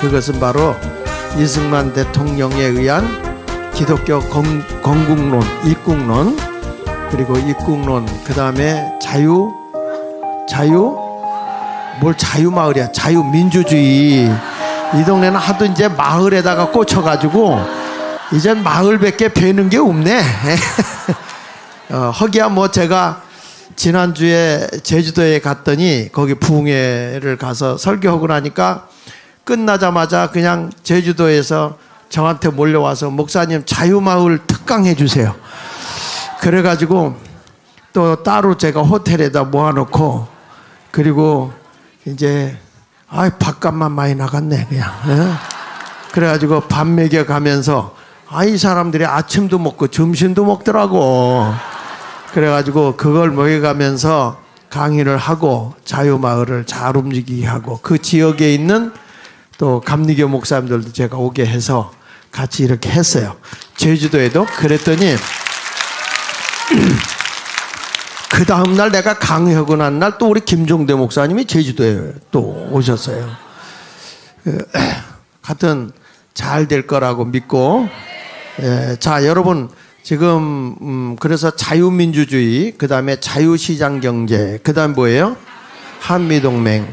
그것은 바로 이승만 대통령에 의한 기독교 건국론, 입국론, 그리고 입국론, 그 다음에 뭘 자유마을이야, 자유민주주의. 이 동네는 하도 이제 마을에다가 꽂혀가지고 이젠 마을밖에 배는 게 없네. 허기야 뭐 제가 지난주에 제주도에 갔더니 거기 부흥회를 가서 설교하고 나니까 끝나자마자 그냥 제주도에서 저한테 몰려와서 목사님 자유마을 특강해 주세요. 그래가지고 또 따로 제가 호텔에다 모아놓고, 그리고 이제 밥값만 많이 나갔네 그냥. 그래가지고 밥 먹여가면서 이 사람들이 아침도 먹고 점심도 먹더라고. 그래가지고 그걸 먹여가면서 강의를 하고 자유마을을 잘 움직이게 하고, 그 지역에 있는 또 감리교 목사님들도 제가 오게 해서 같이 이렇게 했어요. 제주도에도. 그랬더니 그 다음날 내가 강의하고 난 날 또 우리 김종대 목사님이 제주도에 또 오셨어요. 하여튼 잘 될 거라고 믿고. 자, 여러분 지금 그래서 자유민주주의, 그 다음에 자유시장경제, 그 다음 뭐예요? 한미동맹.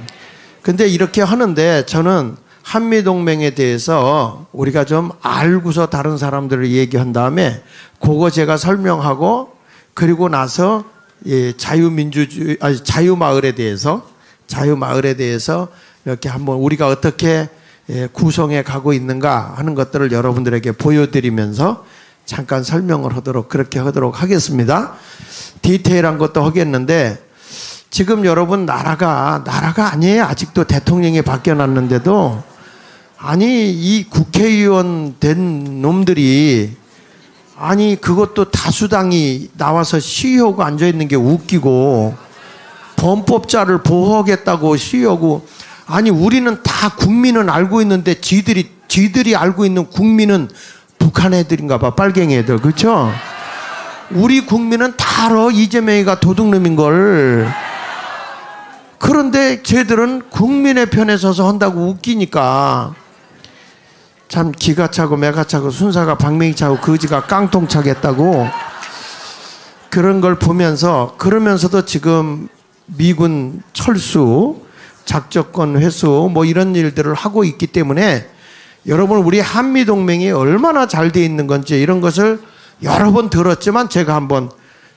근데 이렇게 하는데 저는 한미동맹에 대해서 우리가 좀 알고서 다른 사람들을 얘기한 다음에 그거 제가 설명하고, 그리고 나서 자유민주주의, 자유마을에 대해서 이렇게 한번 우리가 어떻게 구성해 가고 있는가 하는 것들을 여러분들에게 보여드리면서 잠깐 설명을 그렇게 하도록 하겠습니다. 디테일한 것도 하겠는데, 지금 여러분 나라가 아니에요. 아직도 대통령이 바뀌어놨는데도, 아니 이 국회의원 된 놈들이, 아니 그것도 다수당이 나와서 시위하고 앉아있는 게 웃기고, 범법자를 보호하겠다고 시위하고, 아니 우리는 다 국민은 알고 있는데 지들이 알고 있는 국민은 북한 애들인가 봐, 빨갱이 애들. 그렇죠? 우리 국민은 다 알아, 이재명이가 도둑놈인걸. 그런데 쟤들은 국민의 편에 서서 한다고 웃기니까 참 기가 차고 매가 차고 순사가 방맹이 차고 거지가 깡통 차겠다고. 그런 걸 보면서, 그러면서도 지금 미군 철수, 작전권 회수 뭐 이런 일들을 하고 있기 때문에 여러분 우리 한미동맹이 얼마나 잘 돼 있는 건지 이런 것을 여러 번 들었지만 제가 한번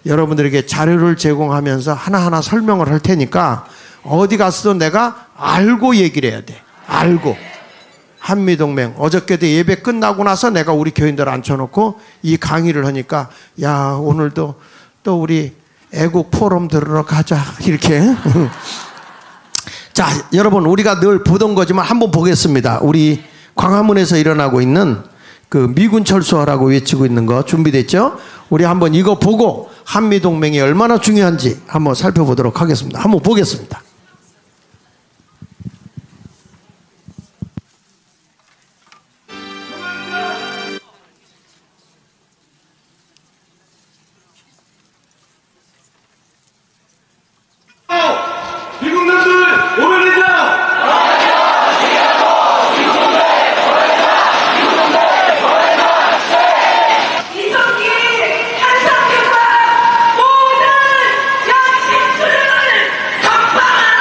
여러분들에게 자료를 제공하면서 하나하나 설명을 할 테니까 어디 가서도 내가 알고 얘기를 해야 돼. 알고. 한미동맹. 어저께도 예배 끝나고 나서 내가 우리 교인들 앉혀놓고 이 강의를 하니까, 야 오늘도 또 우리 애국 포럼 들으러 가자 이렇게. 자, 여러분 우리가 늘 보던 거지만 한번 보겠습니다. 우리 광화문에서 일어나고 있는 그 미군 철수하라고 외치고 있는 거 준비됐죠? 우리 한번 이거 보고 한미동맹이 얼마나 중요한지 한번 살펴보도록 하겠습니다. 한번 보겠습니다. 한상균과 모든 양심 수령을 선포합니다.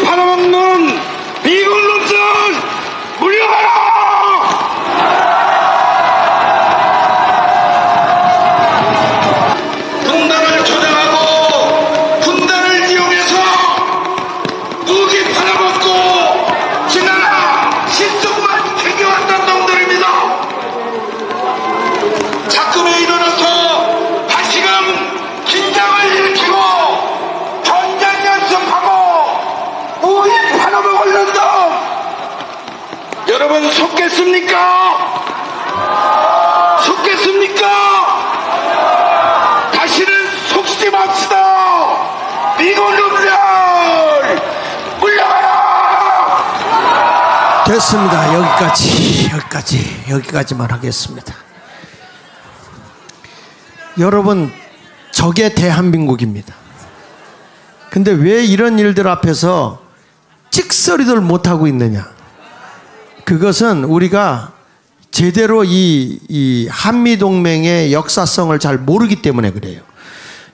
팔아먹는 미국 놈들 물러가라! 분단을 조장하고 분단을 이용해서 무기 팔아먹고 지나라 신종만 챙겨왔던 놈들입니다. 작금에 일어나서 다시금 긴장을 일으키고 전쟁 연습하고 무기 팔아먹을 놈 여러분 속겠습니까? 속겠습니까? 다시는 속지 맙시다. 미국 놈들 물러가라. 됐습니다. 여기까지만 하겠습니다. 여러분, 저게 대한민국입니다. 근데 왜 이런 일들 앞에서 찍소리들 못하고 있느냐? 그것은 우리가 제대로 이 한미동맹의 역사성을 잘 모르기 때문에 그래요.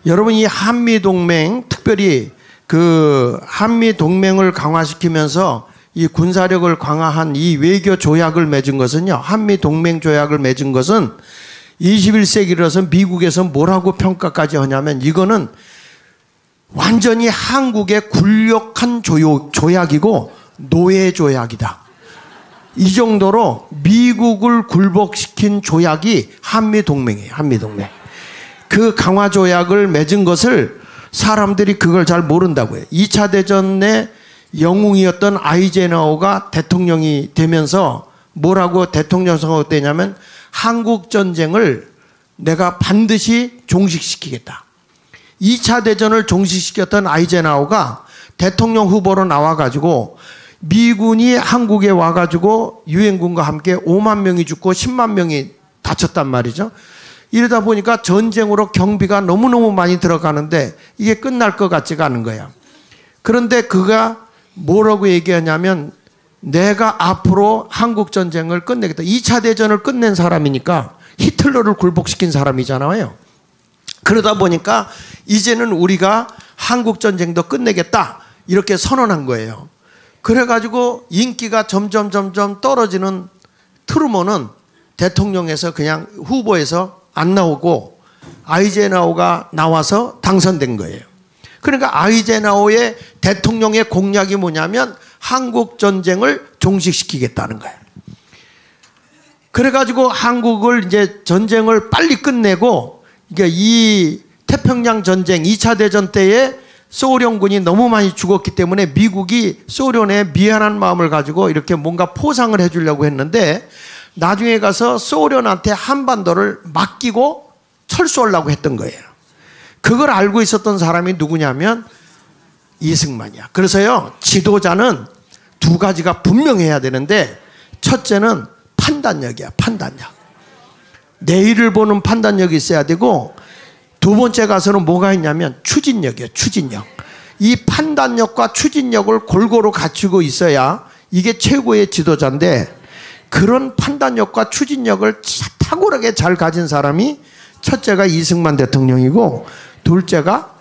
여러분, 이 한미동맹, 특별히 그 한미동맹을 강화시키면서 이 군사력을 강화한 이 외교 조약을 맺은 것은요, 한미동맹 조약을 맺은 것은 21세기로서 미국에서 뭐라고 평가까지 하냐면 이거는 완전히 한국의 굴욕한 조약이고 노예 조약이다. 이 정도로 미국을 굴복시킨 조약이 한미동맹이에요. 한미동맹. 그 강화 조약을 맺은 것을 사람들이 그걸 잘 모른다고 해요. 2차 대전의 영웅이었던 아이젠하워가 대통령이 되면서 뭐라고 대통령 선거되냐면 한국 전쟁을 내가 반드시 종식시키겠다. 2차 대전을 종식시켰던 아이젠하워가 대통령 후보로 나와가지고 미군이 한국에 와가지고 유엔군과 함께 5만 명이 죽고 10만 명이 다쳤단 말이죠. 이러다 보니까 전쟁으로 경비가 너무너무 많이 들어가는데 이게 끝날 것 같지가 않은 거야. 그런데 그가 뭐라고 얘기하냐면 내가 앞으로 한국 전쟁을 끝내겠다. 2차 대전을 끝낸 사람이니까 히틀러를 굴복시킨 사람이잖아요. 그러다 보니까 이제는 우리가 한국 전쟁도 끝내겠다. 이렇게 선언한 거예요. 그래가지고 인기가 점점 떨어지는 트루먼은 대통령에서 그냥 후보에서 안 나오고 아이젠하워가 나와서 당선된 거예요. 그러니까 아이젠하워의 대통령의 공약이 뭐냐면 한국 전쟁을 종식시키겠다는 거예요. 그래가지고 한국을 이제 전쟁을 빨리 끝내고 그러니까 이 태평양 전쟁 2차 대전 때에 소련군이 너무 많이 죽었기 때문에 미국이 소련에 미안한 마음을 가지고 이렇게 뭔가 포상을 해주려고 했는데 나중에 가서 소련한테 한반도를 맡기고 철수하려고 했던 거예요. 그걸 알고 있었던 사람이 누구냐면 이승만이야. 그래서요, 지도자는 두 가지가 분명해야 되는데 첫째는 판단력이야. 판단력. 내일을 보는 판단력이 있어야 되고 두 번째 가서는 뭐가 있냐면 추진력이에요. 추진력. 이 판단력과 추진력을 골고루 갖추고 있어야 이게 최고의 지도자인데 그런 판단력과 추진력을 탁월하게 잘 가진 사람이 첫째가 이승만 대통령이고 둘째가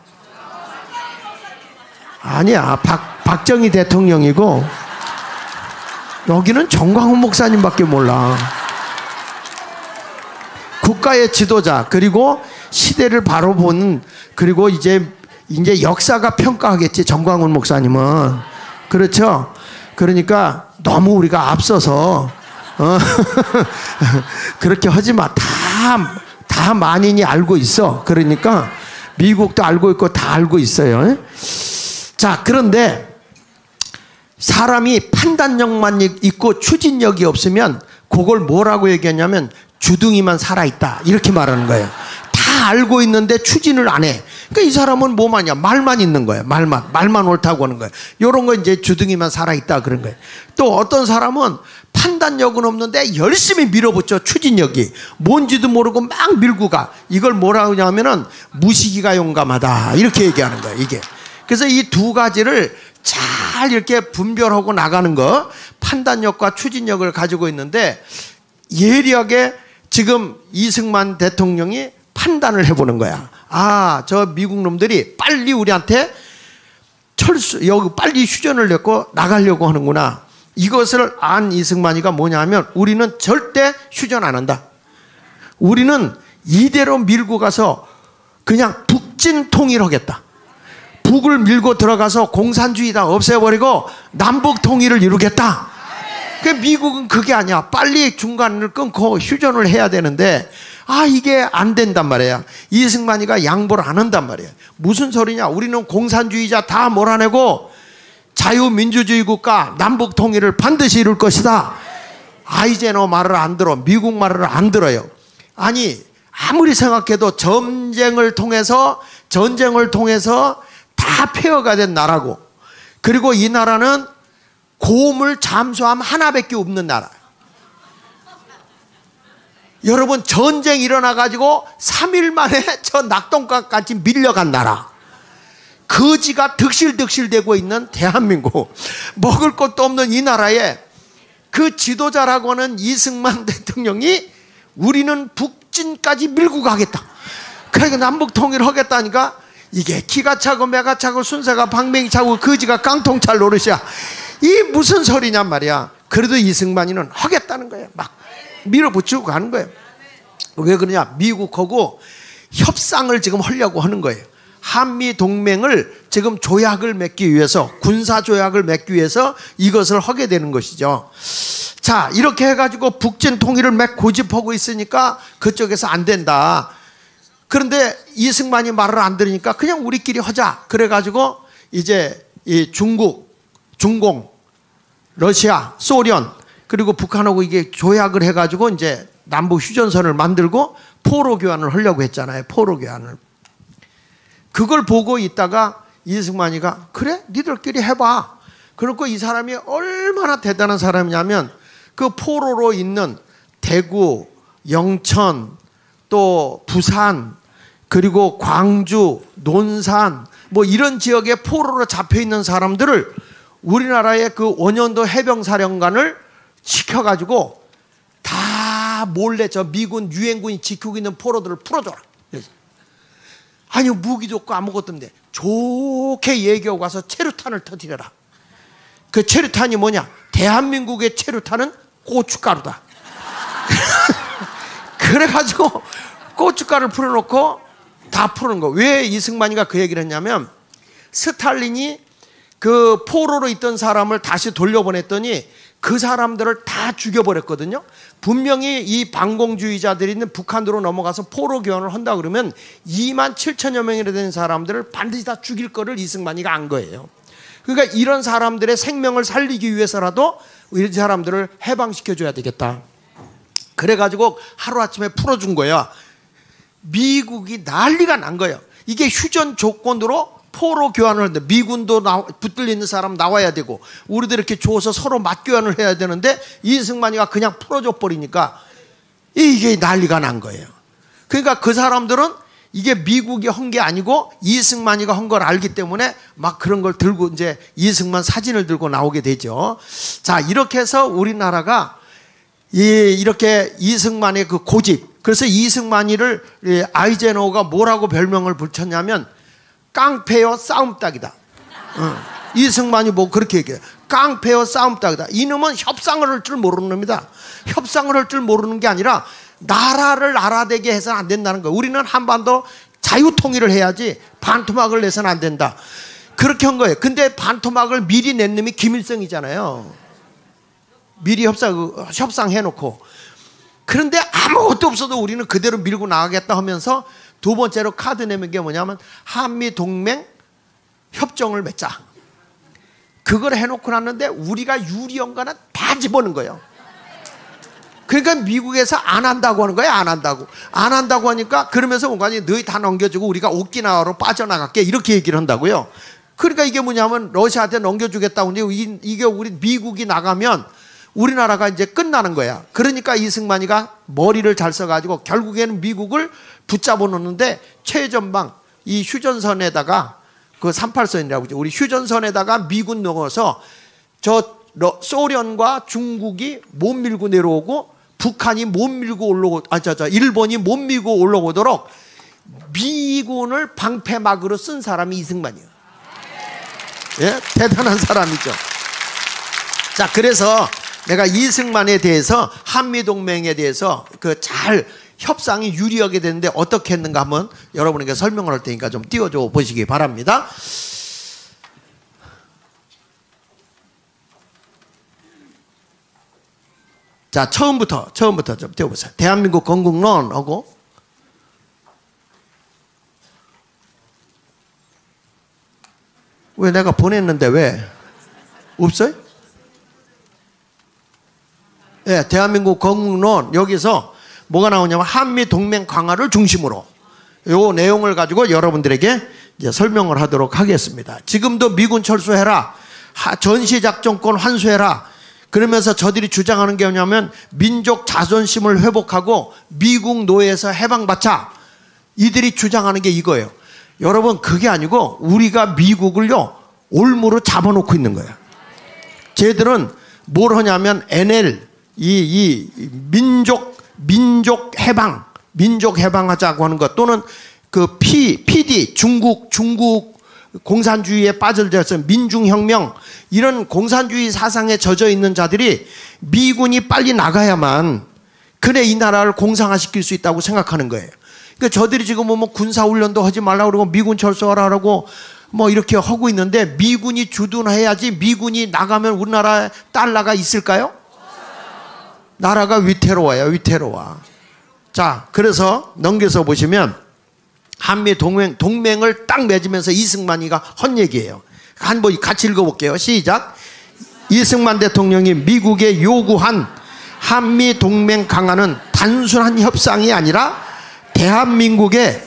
아니야 박정희 대통령이고 여기는 정광훈 목사님밖에 몰라. 국가의 지도자 그리고 시대를 바로 보는 그리고 이제 역사가 평가하겠지 정광훈 목사님은. 그렇죠. 그러니까 너무 우리가 앞서서 그렇게 하지 마. 다 만인이 알고 있어. 그러니까 미국도 알고 있고 다 알고 있어요. 자, 그런데 사람이 판단력만 있고 추진력이 없으면 그걸 뭐라고 얘기하냐면 주둥이만 살아있다 이렇게 말하는 거예요. 다 알고 있는데 추진을 안 해. 그러니까 이 사람은 뭐만이야? 말만 있는 거예요. 말만 옳다고 하는 거예요. 이런 거 이제 주둥이만 살아있다 그런 거예요. 또 어떤 사람은 판단력은 없는데 열심히 밀어붙여. 추진력이 뭔지도 모르고 막 밀고 가. 이걸 뭐라고 하냐면은 무시기가 용감하다 이렇게 얘기하는 거예요. 이게. 그래서 이 두 가지를 잘 이렇게 분별하고 나가는 거, 판단력과 추진력을 가지고 있는데 예리하게 지금 이승만 대통령이 판단을 해보는 거야. 아, 저 미국 놈들이 빨리 우리한테 여기 빨리 휴전을 냈고 나가려고 하는구나. 이것을 안 이승만이가 뭐냐면 우리는 절대 휴전 안 한다. 우리는 이대로 밀고 가서 그냥 북진 통일하겠다. 북을 밀고 들어가서 공산주의 다 없애버리고 남북 통일을 이루겠다. 미국은 그게 아니야. 빨리 중간을 끊고 휴전을 해야 되는데 이게 안 된단 말이야. 이승만이가 양보를 안 한단 말이야. 무슨 소리냐. 우리는 공산주의자 다 몰아내고 자유민주주의 국가 남북 통일을 반드시 이룰 것이다. 아이젠호 말을 안 들어. 미국 말을 안 들어요. 아니 아무리 생각해도 전쟁을 통해서 다 폐허가 된 나라고, 그리고 이 나라는 고물 잠수함 하나밖에 없는 나라. 여러분 전쟁 일어나가지고 3일 만에 저 낙동강까지 밀려간 나라, 거지가 득실득실대고 있는 대한민국, 먹을 것도 없는 이 나라에 그 지도자라고 하는 이승만 대통령이 우리는 북진까지 밀고 가겠다. 그러니까 남북 통일을 하겠다니까 이게 기가 차고 매가 차고 순사가 방맹이 차고 거지가 깡통찰 노릇이야. 이 무슨 소리냔 말이야. 그래도 이승만이는 하겠다는 거예요. 막 밀어붙이고 가는 거예요. 왜 그러냐. 미국하고 협상을 지금 하려고 하는 거예요. 한미 동맹을 지금 조약을 맺기 위해서, 군사 조약을 맺기 위해서 이것을 하게 되는 것이죠. 자, 이렇게 해가지고 북진 통일을 막 고집하고 있으니까 그쪽에서 안 된다. 그런데 이승만이 말을 안 들으니까 그냥 우리끼리 하자. 그래가지고 이제 이 중국, 중공, 러시아, 소련, 그리고 북한하고 이게 조약을 해가지고 이제 남북 휴전선을 만들고 포로 교환을 하려고 했잖아요. 포로 교환을. 그걸 보고 있다가 이승만이가 그래? 니들끼리 해봐. 그렇고 이 사람이 얼마나 대단한 사람이냐면 그 포로로 있는 대구, 영천, 또 부산, 그리고 광주, 논산 뭐 이런 지역에 포로로 잡혀있는 사람들을 우리나라의 그 원년도 해병사령관을 시켜가지고 다 몰래 저 미군 유엔군이 지키고 있는 포로들을 풀어줘라. 아니 무기도 없고 아무것도 없는데 좋게 얘기하고 가서 체류탄을 터뜨려라. 그 체류탄이 뭐냐. 대한민국의 체류탄은 고춧가루다. 그래가지고 고춧가루를 풀어놓고 다 푸는 거. 왜 이승만이가 그 얘기를 했냐면 스탈린이 그 포로로 있던 사람을 다시 돌려보냈더니 그 사람들을 다 죽여버렸거든요. 분명히 이 반공주의자들이 있는 북한으로 넘어가서 포로 교환을 한다 그러면 2만 7천여 명이나 되는 사람들을 반드시 다 죽일 거를 이승만이가 안 거예요. 그러니까 이런 사람들의 생명을 살리기 위해서라도 이 사람들을 해방시켜줘야 되겠다. 그래가지고 하루아침에 풀어준 거야. 미국이 난리가 난 거예요. 이게 휴전 조건으로 포로 교환을 하는데 미군도 붙들려 있는 사람 나와야 되고 우리들 이렇게 줘서 서로 맞교환을 해야 되는데 이승만이가 그냥 풀어줘 버리니까 이게 난리가 난 거예요. 그러니까 그 사람들은 이게 미국이 한 게 아니고 이승만이가 한 걸 알기 때문에 막 그런 걸 들고 이제 이승만 사진을 들고 나오게 되죠. 자, 이렇게 해서 우리나라가 이렇게 이승만의 그 고집, 그래서 이승만이를 아이젠호가 뭐라고 별명을 붙였냐면 깡패여 싸움닭이다. 이승만이 뭐 그렇게 얘기해요. 깡패여 싸움닭이다. 이놈은 협상을 할 줄 모르는 놈이다. 협상을 할 줄 모르는 게 아니라 나라를 알아대게 해서는 안 된다는 거예요. 우리는 한반도 자유통일을 해야지 반토막을 내서는 안 된다. 그렇게 한 거예요. 근데 반토막을 미리 낸 놈이 김일성이잖아요. 미리 협상해놓고. 그런데 아무것도 없어도 우리는 그대로 밀고 나가겠다 하면서 두 번째로 카드 내는 게 뭐냐면 한미 동맹 협정을 맺자. 그걸 해놓고 났는데 우리가 유리한 거는 다 집어넣은 거예요. 그러니까 미국에서 안 한다고 하는 거예요. 안 한다고. 안 한다고 하니까 그러면서 뭔가니 너희 다 넘겨주고 우리가 오키나와로 빠져나갈게 이렇게 얘기를 한다고요. 그러니까 이게 뭐냐면 러시아한테 넘겨주겠다고 하는데 이게 우리 미국이 나가면 우리나라가 이제 끝나는 거야. 그러니까 이승만이가 머리를 잘 써가지고 결국에는 미국을 붙잡아 놓는데 최전방 이 휴전선에다가 그 38선이라고 그러죠. 우리 휴전선에다가 미군 넣어서 저 소련과 중국이 못 밀고 내려오고 북한이 못 밀고 올라오고 일본이 못 밀고 올라오도록 미군을 방패막으로 쓴 사람이 이승만이에요. 예? 대단한 사람이죠. 자, 그래서 내가 이승만에 대해서 한미동맹에 대해서 그 잘 협상이 유리하게 되는데 어떻게 했는가 한번 여러분에게 설명을 할 테니까 좀 띄워줘 보시기 바랍니다. 자, 처음부터 좀 띄워보세요. 대한민국 건국론하고 왜 내가 보냈는데 왜 없어요? 예, 대한민국 건국론 여기서 뭐가 나오냐면 한미 동맹 강화를 중심으로 요 내용을 가지고 여러분들에게 이제 설명을 하도록 하겠습니다. 지금도 미군 철수해라, 전시작전권 환수해라. 그러면서 저들이 주장하는 게 뭐냐면 민족 자존심을 회복하고 미국 노예에서 해방받자. 이들이 주장하는 게 이거예요. 여러분, 그게 아니고 우리가 미국을요 올무로 잡아놓고 있는 거예요. 쟤들은 뭘 하냐면 NL 이 민족 해방하자고 하는 것, 또는 그 PD 중국 공산주의에 빠져들어서 민중혁명, 이런 공산주의 사상에 젖어 있는 자들이 미군이 빨리 나가야만 그래 이 나라를 공산화시킬 수 있다고 생각하는 거예요. 그러니까 저들이 지금 뭐 군사훈련도 하지 말라고 그러고 미군 철수하라고 뭐 이렇게 하고 있는데, 미군이 주둔해야지 미군이 나가면 우리나라에 달러가 있을까요? 나라가 위태로워요. 위태로워. 자, 그래서 넘겨서 보시면 한미 동맹을 딱 맺으면서 이승만이가 한 얘기예요. 한번 같이 읽어볼게요. 시작. 이승만 대통령이 미국에 요구한 한미 동맹 강화는 단순한 협상이 아니라 대한민국의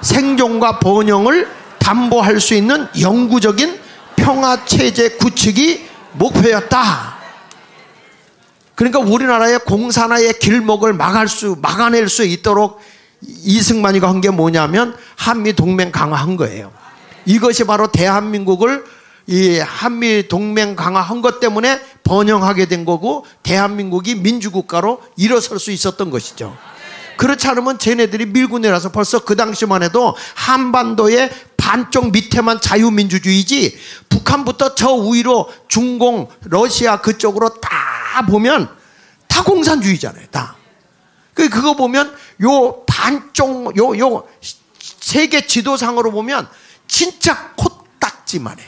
생존과 번영을 담보할 수 있는 영구적인 평화체제 구축이 목표였다. 그러니까 우리나라의 공산화의 길목을 막아낼 수 있도록 이승만이가 한 게 뭐냐면 한미 동맹 강화한 거예요. 이것이 바로 대한민국을 이 한미 동맹 강화한 것 때문에 번영하게 된 거고, 대한민국이 민주국가로 일어설 수 있었던 것이죠. 그렇지 않으면 쟤네들이 밀고 내려서 벌써 그 당시만 해도 한반도의 반쪽 밑에만 자유민주주의지, 북한부터 저 위로 중공, 러시아 그쪽으로 다 보면 다 공산주의잖아요. 다. 그거 보면 요 반쪽, 요 세계 지도상으로 보면 진짜 코딱지만 해.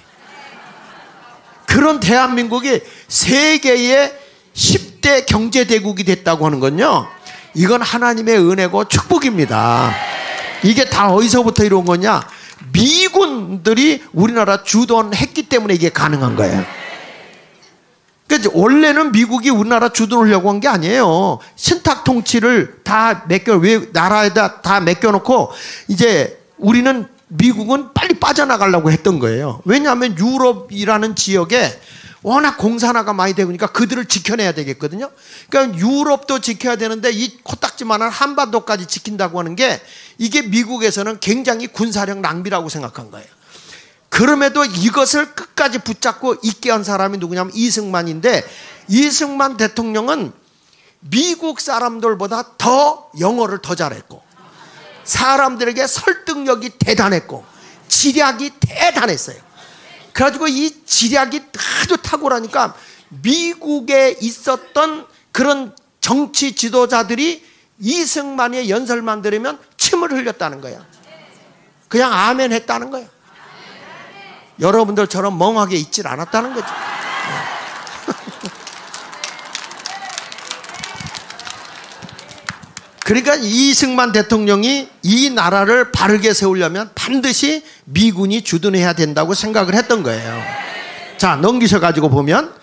그런 대한민국이 세계의 10대 경제대국이 됐다고 하는 건요, 이건 하나님의 은혜고 축복입니다. 이게 다 어디서부터 이룬 거냐? 미군들이 우리나라 주둔했기 때문에 이게 가능한 거예요. 그러니까 원래는 미국이 우리나라 주둔하려고 한 게 아니에요. 신탁 통치를 다 나라에다 다 맡겨놓고 이제 우리는, 미국은 빨리 빠져나가려고 했던 거예요. 왜냐하면 유럽이라는 지역에 워낙 공산화가 많이 되니까 그들을 지켜내야 되겠거든요. 그러니까 유럽도 지켜야 되는데 이 코딱지만한 한반도까지 지킨다고 하는 게, 이게 미국에서는 굉장히 군사력 낭비라고 생각한 거예요. 그럼에도 이것을 끝까지 붙잡고 있게 한 사람이 누구냐면 이승만인데, 이승만 대통령은 미국 사람들보다 더 영어를 더 잘했고, 사람들에게 설득력이 대단했고, 지략이 대단했어요. 그래가지고 이 지략이 아주 탁월하니까 미국에 있었던 그런 정치 지도자들이 이승만의 연설만 들으면 침을 흘렸다는 거야. 그냥 아멘 했다는 거야. 여러분들처럼 멍하게 있질 않았다는 거죠. 그러니까 이승만 대통령이 이 나라를 바르게 세우려면 반드시 미군이 주둔해야 된다고 생각을 했던 거예요. 자, 넘기셔가지고 보면,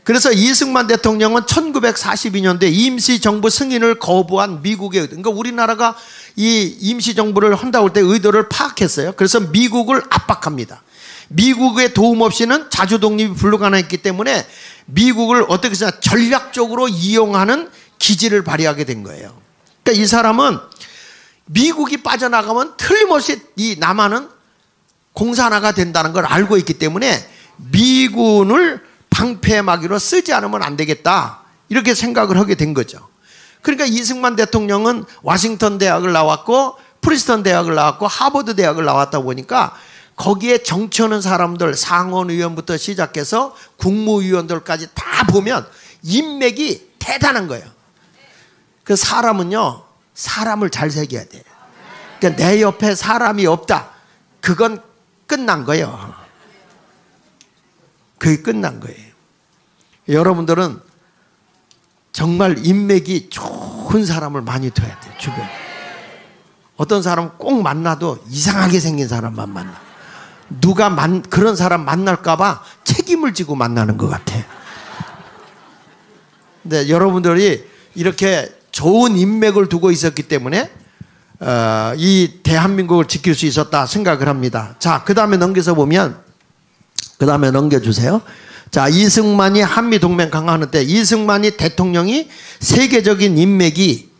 그래서 이승만 대통령은 1942년도에 임시정부 승인을 거부한 미국의 의도, 그러니까 우리나라가 이 임시정부를 한다고 할 때 의도를 파악했어요. 그래서 미국을 압박합니다. 미국의 도움 없이는 자주독립이 불가능했기 때문에 미국을 어떻게 해서 전략적으로 이용하는 기지를 발휘하게 된 거예요. 그러니까 이 사람은 미국이 빠져나가면 틀림없이 이 남한은 공산화가 된다는 걸 알고 있기 때문에 미군을 방패막이로 쓰지 않으면 안 되겠다, 이렇게 생각을 하게 된 거죠. 그러니까 이승만 대통령은 워싱턴 대학을 나왔고, 프린스턴 대학을 나왔고, 하버드 대학을 나왔다 보니까 거기에 정치하는 사람들, 상원의원부터 시작해서 국무위원들까지 다 보면 인맥이 대단한 거예요. 그 사람은요, 사람을 잘 새겨야 돼요. 그러니까 내 옆에 사람이 없다. 그건 끝난 거예요. 그게 끝난 거예요. 여러분들은 정말 인맥이 좋은 사람을 많이 둬야 돼요, 주변에. 어떤 사람은 꼭 만나도 이상하게 생긴 사람만 만나. 누가 그런 사람 만날까봐 책임을 지고 만나는 것 같아. 근데 여러분들이 이렇게 좋은 인맥을 두고 있었기 때문에 이 대한민국을 지킬 수 있었다 생각을 합니다. 자, 그 다음에 넘겨주세요. 자, 이승만이 한미동맹 강화하는 때 이승만이 대통령이 세계적인 인맥이,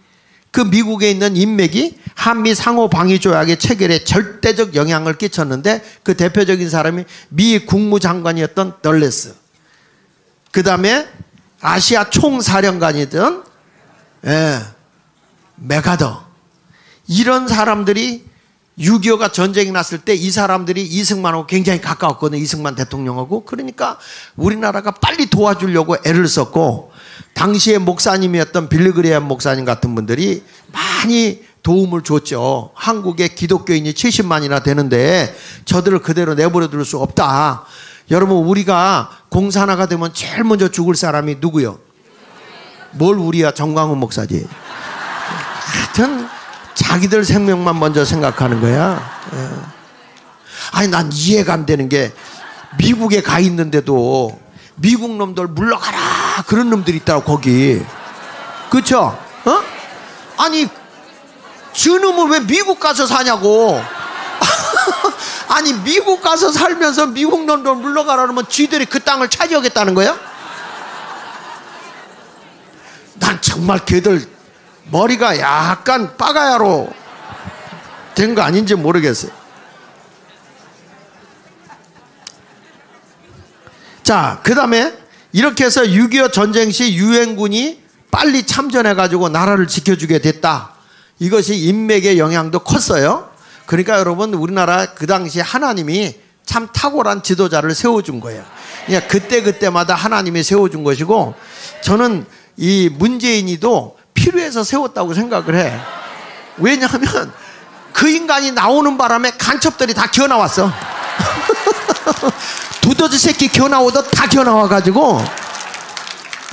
그 미국에 있는 인맥이 한미 상호 방위 조약의 체결에 절대적 영향을 끼쳤는데, 그 대표적인 사람이 미 국무장관이었던 덜레스, 그 다음에 아시아 총사령관이던 메가더, 이런 사람들이 6.25가 전쟁이 났을 때 이 사람들이 이승만하고 굉장히 가까웠거든요. 이승만 대통령하고. 그러니까 우리나라가 빨리 도와주려고 애를 썼고, 당시에 목사님이었던 빌리그레이엄 목사님 같은 분들이 많이 도움을 줬죠. 한국에 기독교인이 70만이나 되는데 저들을 그대로 내버려 둘 수 없다. 여러분, 우리가 공산화가 되면 제일 먼저 죽을 사람이 누구요? 뭘 우리야? 정광훈 목사지. 하여튼 자기들 생명만 먼저 생각하는 거야. 아니, 난 이해가 안 되는 게, 미국에 가 있는데도 미국 놈들 물러가라 그런 놈들이 있다고, 거기. 그쵸? 아니, 저놈은 왜 미국 가서 사냐고. 아니, 미국 가서 살면서 미국 놈들 물러가라 그러면 쥐들이 그 땅을 차지하겠다는 거야? 난 정말 걔들 머리가 약간 빠가야로 된 거 아닌지 모르겠어요. 자, 그 다음에 이렇게 해서 6.25 전쟁 시 유엔군이 빨리 참전해가지고 나라를 지켜주게 됐다. 이것이 인맥의 영향도 컸어요. 그러니까 여러분, 우리나라 그 당시 하나님이 참 탁월한 지도자를 세워준 거예요. 그러니까 그때마다 하나님이 세워준 것이고, 저는 이 문재인이도 필요해서 세웠다고 생각을 해. 왜냐하면 그 인간이 나오는 바람에 간첩들이 다 기어나왔어. 두더지 새끼 기어나오도 다 기어나와가지고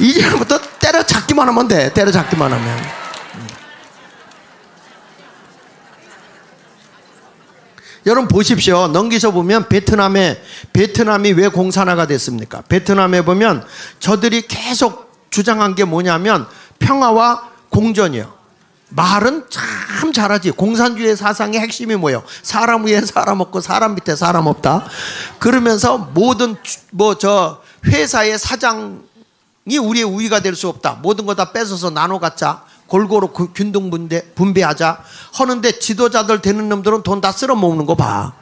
이제부터 때려잡기만 하면 돼. 때려잡기만 하면. 여러분 보십시오. 넘기서 보면 베트남이 왜 공산화가 됐습니까? 베트남에 보면 저들이 계속 주장한 게 뭐냐면 평화와 공존이요. 말은 참 잘하지. 공산주의 사상의 핵심이 뭐예요? 사람 위에 사람 없고 사람 밑에 사람 없다. 그러면서 모든 회사의 사장이 우리의 우위가 될 수 없다. 모든 거 다 뺏어서 나눠 갖자. 골고루 균등 분배하자. 하는데 지도자들 되는 놈들은 돈 다 쓸어 먹는 거 봐.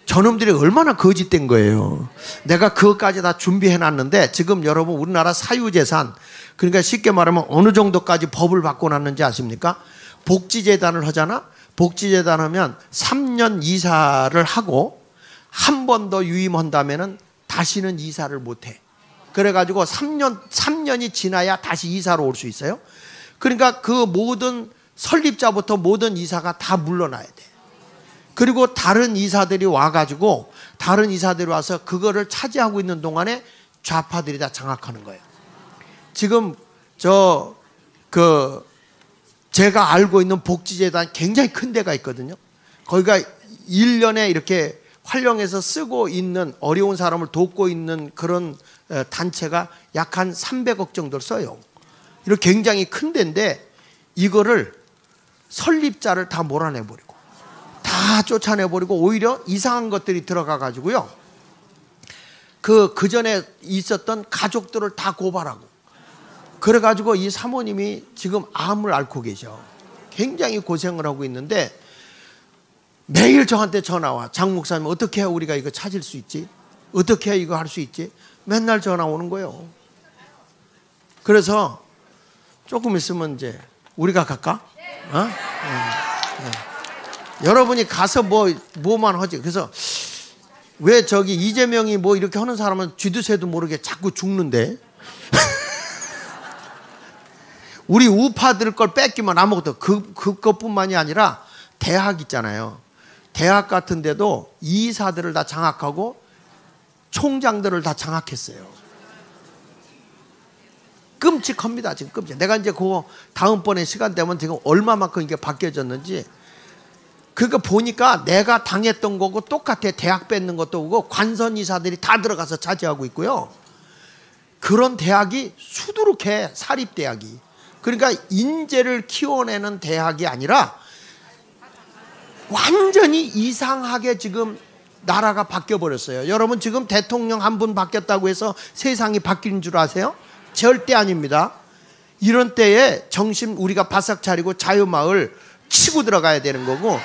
저놈들이 얼마나 거짓된 거예요. 내가 그것까지 다 준비해 놨는데, 지금 여러분 우리나라 사유재산, 그러니까 쉽게 말하면 어느 정도까지 법을 바꿔놨는지 아십니까? 복지재단을 하잖아. 복지재단 하면 3년 이사를 하고 한 번 더 유임한다면은 다시는 이사를 못해. 그래가지고 3년이 지나야 다시 이사로 올 수 있어요. 그러니까 그 모든 설립자부터 모든 이사가 다 물러나야 돼. 그리고 다른 이사들이 와가지고, 다른 이사들이 와서 그거를 차지하고 있는 동안에 좌파들이 다 장악하는 거예요. 지금 제가 알고 있는 복지재단 굉장히 큰 데가 있거든요. 거기가 1년에 이렇게 활용해서 쓰고 있는, 어려운 사람을 돕고 있는 그런 단체가 약 한 300억 정도를 써요. 이렇게 굉장히 큰 데인데, 이거를 설립자를 다 몰아내버리고 다 쫓아내버리고 오히려 이상한 것들이 들어가가지고요, 그 전에 있었던 가족들을 다 고발하고, 그래가지고 이 사모님이 지금 암을 앓고 계셔. 굉장히 고생을 하고 있는데 매일 저한테 전화와. 장 목사님, 어떻게 해야 우리가 이거 찾을 수 있지? 어떻게 해야 이거 할 수 있지? 맨날 전화 오는 거예요. 그래서 조금 있으면 이제 우리가 갈까? 여러분이 가서 뭐만 하지. 그래서 왜 저기 이재명이 뭐 이렇게 하는 사람은 쥐도새도 모르게 자꾸 죽는데 우리 우파들 걸 뺏기면 아무것도 그것뿐만이 아니라 대학 있잖아요. 대학 같은 데도 이사들을 다 장악하고 총장들을 다 장악했어요. 끔찍합니다. 지금 끔찍. 내가 이제 그거 다음번에 시간 되면 지금 얼마만큼 이게 바뀌어졌는지. 그러니까 보니까 내가 당했던 거고 똑같아. 대학 뺏는 것도 오고 관선 이사들이 다 들어가서 차지하고 있고요. 그런 대학이 수두룩해. 사립대학이. 그러니까 인재를 키워내는 대학이 아니라 완전히 이상하게 지금 나라가 바뀌어버렸어요. 여러분 지금 대통령 한 분 바뀌었다고 해서 세상이 바뀌는 줄 아세요? 절대 아닙니다. 이런 때에 정신 우리가 바싹 차리고 자유마을 치고 들어가야 되는 거고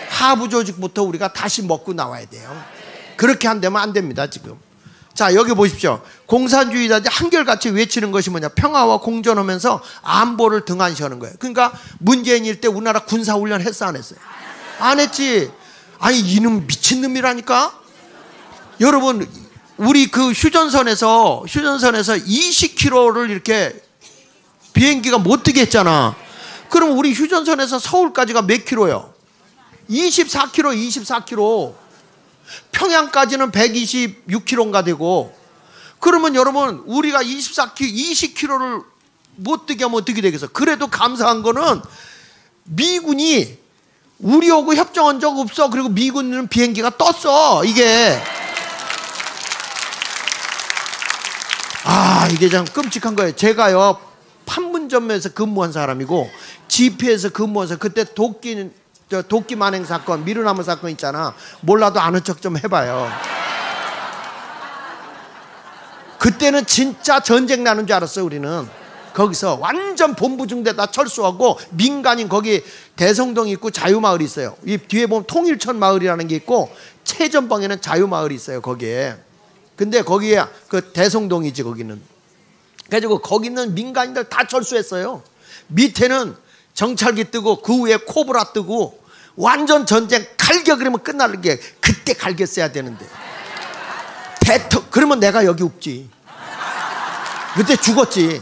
하부 조직부터 우리가 다시 먹고 나와야 돼요. 그렇게 안 되면 안 됩니다. 지금. 자, 여기 보십시오. 공산주의자들이 한결같이 외치는 것이 뭐냐? 평화와 공존하면서 안보를 등한시하는 거예요. 그러니까 문재인일 때 우리나라 군사훈련 했어 안 했어요? 안 했지. 아니 이놈 미친놈이라니까. 여러분 우리 그 휴전선에서 20km를 이렇게 비행기가 못 뜨게 했잖아. 그럼 우리 휴전선에서 서울까지가 몇 킬로예요? 24km. 평양까지는 126km인가 되고. 그러면 여러분 우리가 20km를 못 뜨게 하면 어떻게 되겠어? 그래도 감사한 거는 미군이 우리하고 협정한 적 없어. 그리고 미군은 비행기가 떴어. 이게 이게 참 끔찍한 거예요. 제가요 판문점에서 근무한 사람이고 GP에서 근무해서 그때 도끼 만행 사건, 미르나무 사건 있잖아. 몰라도 아는 척 좀 해봐요. 그때는 진짜 전쟁 나는 줄 알았어요. 우리는 거기서 완전 본부중대다 철수하고 민간인 거기 대성동 있고 자유마을이 있어요. 이 뒤에 보면 통일천 마을이라는 게 있고 최전방에는 자유마을이 있어요. 거기에. 근데 거기에 그 대성동이지 거기는. 그래가지고 거기 있는 민간인들 다 철수했어요. 밑에는 정찰기 뜨고 그 위에 코브라 뜨고 완전 전쟁 갈겨그러면 끝나는 게 그때 갈겼어야 되는데 그러면 내가 여기 없지. 그때 죽었지.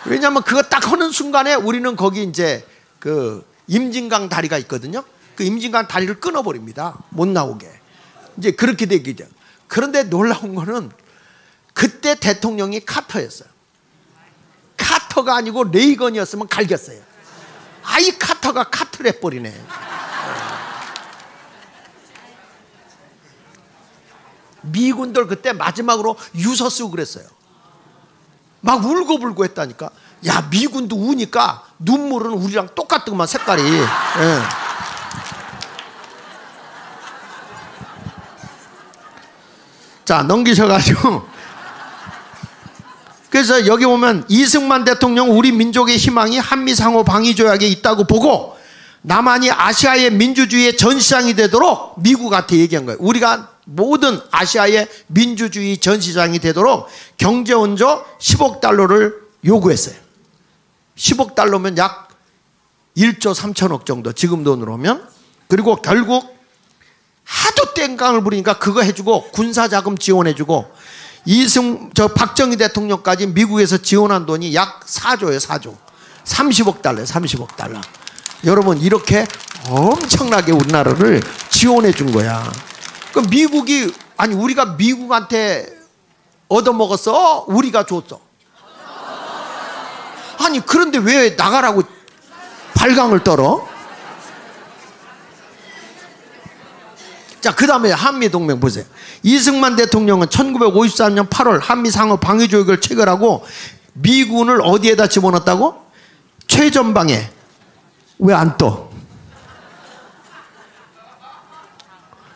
왜냐면 그거 딱 하는 순간에 우리는 거기 이제 그 임진강 다리가 있거든요. 그 임진강 다리를 끊어버립니다. 못 나오게. 이제 그렇게 되기죠. 그런데 놀라운 거는 그때 대통령이 카터였어요. 카터가 아니고 레이건이었으면 갈겼어요. 이 카터가 카트를 해버리네. 미군들 그때 마지막으로 유서 쓰고 그랬어요. 막 울고불고 했다니까. 야, 미군도 우니까 눈물은 우리랑 똑같더만 색깔이. 예. 자, 넘기셔가지고. 그래서 여기 보면 이승만 대통령 우리 민족의 희망이 한미상호 방위조약에 있다고 보고 남한이 아시아의 민주주의의 전시장이 되도록 미국한테 얘기한 거예요. 우리가 모든 아시아의 민주주의 전시장이 되도록 경제원조 10억 달러를 요구했어요. 10억 달러면 약 1조 3천억 정도 지금 돈으로 하면. 그리고 결국 하도 땡깡을 부리니까 그거 해주고 군사자금 지원해주고 박정희 대통령까지 미국에서 지원한 돈이 약 4조예요. 4조 30억 달러예요. 30억 달러. 여러분 이렇게 엄청나게 우리나라를 지원해 준 거야. 그럼 미국이 우리가 미국한테 얻어먹었어? 우리가 줬어? 그런데 왜 나가라고 발광을 떨어? 자, 그 다음에 한미동맹 보세요. 이승만 대통령은 1953년 8월 한미상호 방위조약을 체결하고 미군을 어디에다 집어넣었다고? 최전방에. 왜 안 떠?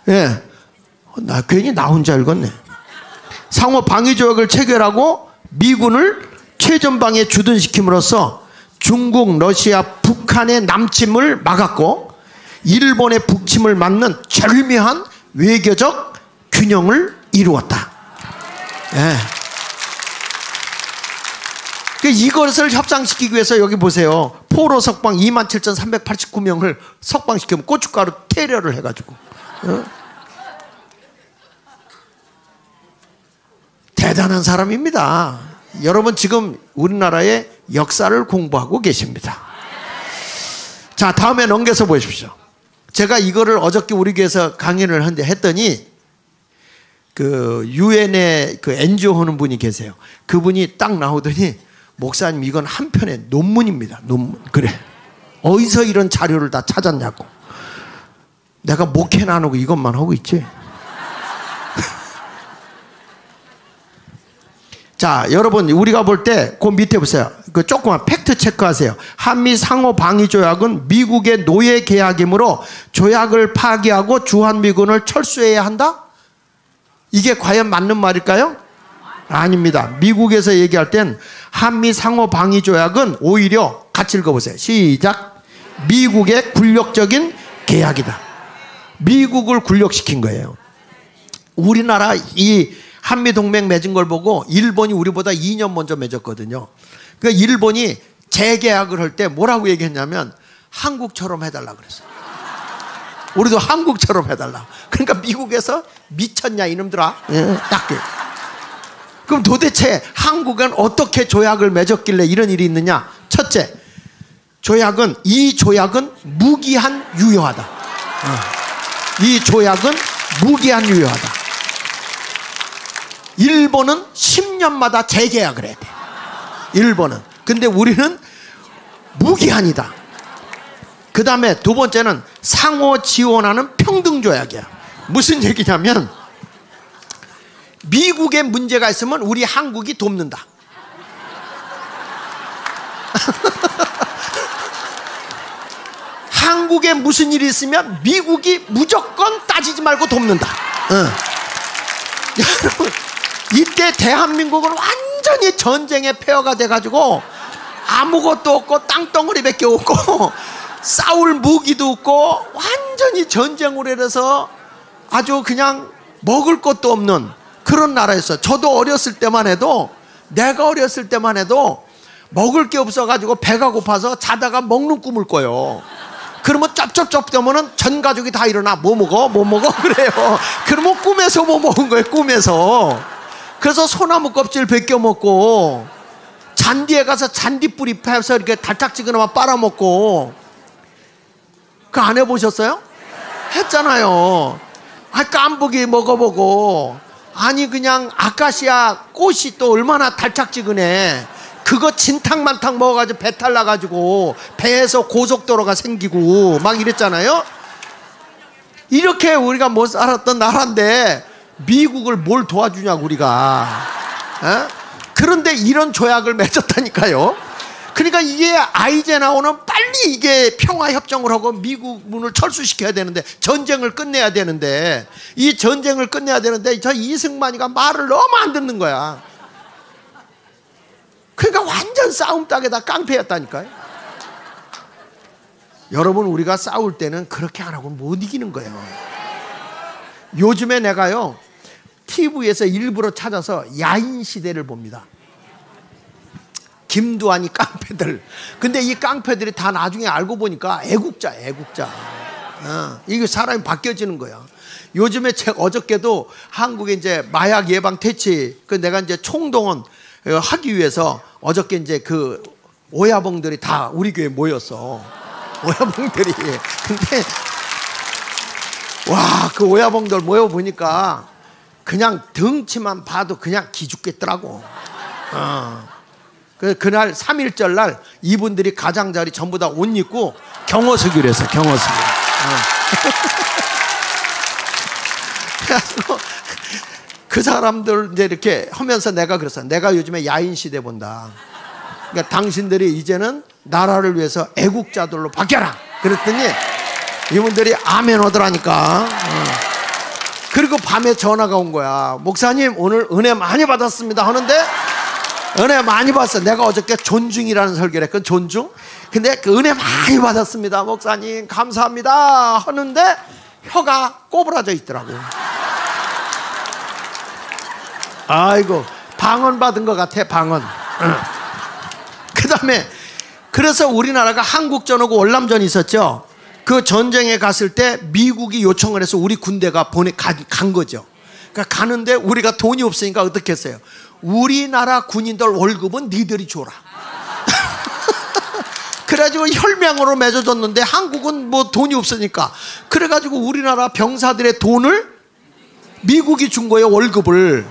예. 나 괜히 나 혼자 읽었네. 상호 방위조약을 체결하고 미군을 최전방에 주둔시킴으로써 중국, 러시아, 북한의 남침을 막았고 일본의 북침을 막는 절묘한 외교적 균형을 이루었다. 예. 이것을 협상시키기 위해서 여기 보세요. 포로 석방 27,389명을 석방시키면 고춧가루 테러를 해가지고. 대단한 사람입니다. 여러분 지금 우리나라의 역사를 공부하고 계십니다. 자, 다음에 넘겨서 보십시오. 제가 이거를 어저께 우리 교회에서 강연을 했더니 그 유엔의 그 NGO 하는 분이 계세요. 그분이 딱 나오더니 목사님 이건 한 편의 논문입니다. 논문. 그래. 어디서 이런 자료를 다 찾았냐고. 내가 목회는 안 하고 이것만 하고 있지. 자, 여러분 우리가 볼 때 그 밑에 보세요. 그 조그만 팩트 체크하세요. 한미 상호 방위 조약은 미국의 노예 계약이므로 조약을 파기하고 주한미군을 철수해야 한다? 이게 과연 맞는 말일까요? 아닙니다. 미국에서 얘기할 땐 한미 상호 방위 조약은 오히려 같이 읽어보세요. 시작. 미국의 굴욕적인 계약이다. 미국을 굴욕시킨 거예요. 우리나라 이 한미동맹 맺은 걸 보고 일본이 우리보다 2년 먼저 맺었거든요. 그러니까 일본이 재계약을 할 때 뭐라고 얘기했냐면 한국처럼 해달라 그랬어요. 우리도 한국처럼 해달라. 그러니까 미국에서 미쳤냐 이놈들아. 딱 그. 그럼 도대체 한국은 어떻게 조약을 맺었길래 이런 일이 있느냐? 첫째, 이 조약은 무기한 유효하다. 이 조약은 무기한 유효하다. 일본은 10년마다 재계약을 해야 돼. 일본은. 근데 우리는 무기한이다. 그 다음에 두 번째는 상호 지원하는 평등조약이야. 무슨 얘기냐면 미국에 문제가 있으면 우리 한국이 돕는다. 한국에 무슨 일이 있으면 미국이 무조건 따지지 말고 돕는다. 여러분 이때 대한민국은 완전히 전쟁의 폐허가 돼가지고 아무것도 없고 땅덩어리밖에 없고 싸울 무기도 없고 완전히 전쟁으로 해서 아주 그냥 먹을 것도 없는 그런 나라였어요. 저도 어렸을 때만 해도 내가 어렸을 때만 해도 먹을 게 없어가지고 배가 고파서 자다가 먹는 꿈을 꿔요. 그러면 쩝쩝쩝 되면은 전 가족이 다 일어나. 뭐 먹어? 뭐 먹어? 그래요. 그러면 꿈에서 뭐 먹은 거예요. 꿈에서. 그래서 소나무 껍질 벗겨 먹고 잔디에 가서 잔디뿌리 패서 이렇게 달짝지근하면 빨아먹고. 그거 안 해보셨어요? 했잖아요. 깐부기 먹어보고 아니 그냥 아카시아 꽃이 또 얼마나 달짝지근해. 그거 진탕만탕 먹어가지고 배탈 나가지고 배에서 고속도로가 생기고 막 이랬잖아요. 이렇게 우리가 못 살았던 나라인데 미국을 뭘 도와주냐고 우리가. 에? 그런데 이런 조약을 맺었다니까요. 그러니까 이게 아이젠하워는 빨리 이게 평화협정을 하고 미국을 철수시켜야 되는데 전쟁을 끝내야 되는데 이 전쟁을 끝내야 되는데 저 이승만이가 말을 너무 안 듣는 거야. 그러니까 완전 싸움 땅에다 깡패였다니까요. 여러분 우리가 싸울 때는 그렇게 안 하고 못 이기는 거예요. 요즘에 내가요 TV에서 일부러 찾아서 야인시대를 봅니다. 김두한이 깡패들. 근데 이 깡패들이 다 나중에 알고 보니까 애국자. 이게 사람이 바뀌어지는 거야. 요즘에 어저께도 한국에 이제 마약 예방 퇴치 내가 이제 총동원 하기 위해서 어저께 이제 그 오야봉들이 다 우리 교회에 모였어. 오야봉들이. 근데 와, 그 오야봉들 모여 보니까 그냥 덩치만 봐도 그냥 기죽겠더라고. 그날 3.1절 날 이분들이 가장자리 전부 다 옷 입고 경호서기로 했어. 경호서기. 그래서 그 사람들 이제 이렇게 하면서 내가 그랬어. 내가 요즘에 야인시대 본다. 그러니까 당신들이 이제는 나라를 위해서 애국자들로 바뀌어라. 그랬더니 이분들이 아멘 하더라니까. 그리고 밤에 전화가 온 거야. 목사님 오늘 은혜 많이 받았습니다 하는데 은혜 많이 받았어. 내가 어저께 존중이라는 설교를 했거든. 존중. 근데 그 은혜 많이 받았습니다 목사님 감사합니다 하는데 혀가 꼬부라져 있더라고. 아이고 방언 받은 것 같아. 방언. 다음에 그래서 우리나라가 한국전하고 월남전이 있었죠. 그 전쟁에 갔을 때 미국이 요청을 해서 우리 군대가 간 거죠. 그러니까 가는데 우리가 돈이 없으니까 어떻게 했어요? 우리나라 군인들 월급은 니들이 줘라. 그래가지고 혈맹으로 맺어줬는데 한국은 뭐 돈이 없으니까 그래가지고 우리나라 병사들의 돈을 미국이 준 거예요. 월급을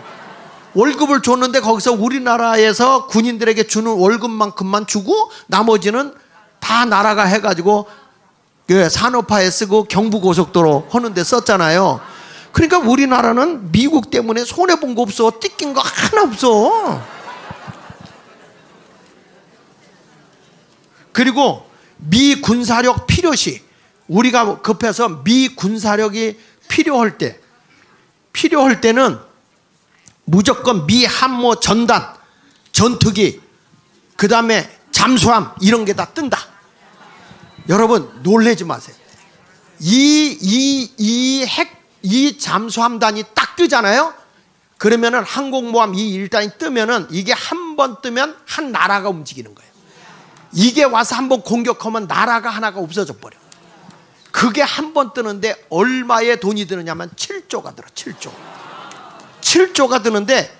줬는데 거기서 우리나라에서 군인들에게 주는 월급만큼만 주고 나머지는 다 나라가 해가지고 산업화에 쓰고 경부고속도로 하는데 썼잖아요. 그러니까 우리나라는 미국 때문에 손해본 거 없어. 뜯긴 거 하나 없어. 그리고 미 군사력 필요시 우리가 급해서 미 군사력이 필요할 때는 무조건 미 함모 전단, 전투기, 그 다음에 잠수함 이런 게 다 뜬다. 여러분 놀라지 마세요. 이 잠수함단이 딱 뜨잖아요. 그러면은 항공모함 이 1단이 뜨면은 이게 한 번 뜨면 한 나라가 움직이는 거예요. 이게 와서 한번 공격하면 나라가 하나가 없어져 버려. 그게 한 번 뜨는데 얼마의 돈이 드느냐면 7조가 들어. 7조가 드는데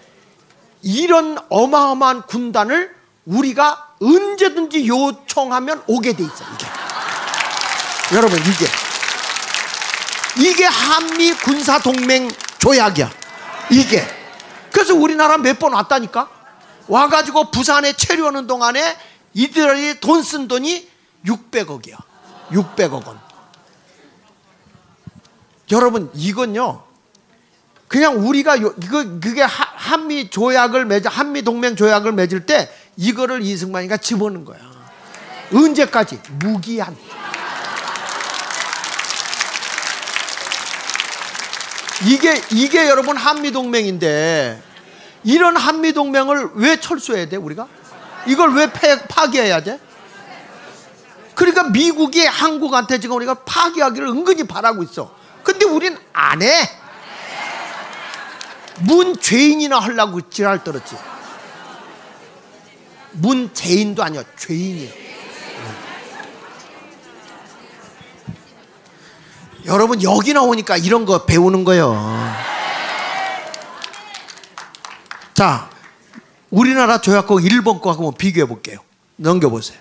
이런 어마어마한 군단을 우리가 언제든지 요청하면 오게 돼 있어요. 여러분 이게 한미 군사 동맹 조약이야. 이게 그래서 우리나라 몇 번 왔다니까. 와가지고 부산에 체류하는 동안에 이들이 돈 쓴 돈이 600억이야. 600억 원. 여러분 이건요 그냥 우리가 그게 한미 동맹 조약을 맺을 때 이거를 이승만이가 집어넣은 거야. 언제까지? 무기한. 이게 여러분 한미 동맹인데 이런 한미 동맹을 왜 철수해야 돼 우리가? 이걸 왜 파기해야 돼? 그러니까 미국이 한국한테 지금 우리가 파기하기를 은근히 바라고 있어. 근데 우린 안 해. 문죄인이나 하려고 지랄 떨었지. 문죄인도 아니야. 죄인이야. 여러분 여기 나오니까 이런 거 배우는 거예요. 자, 우리나라 조약국 일본 거하고 비교해 볼게요. 넘겨보세요.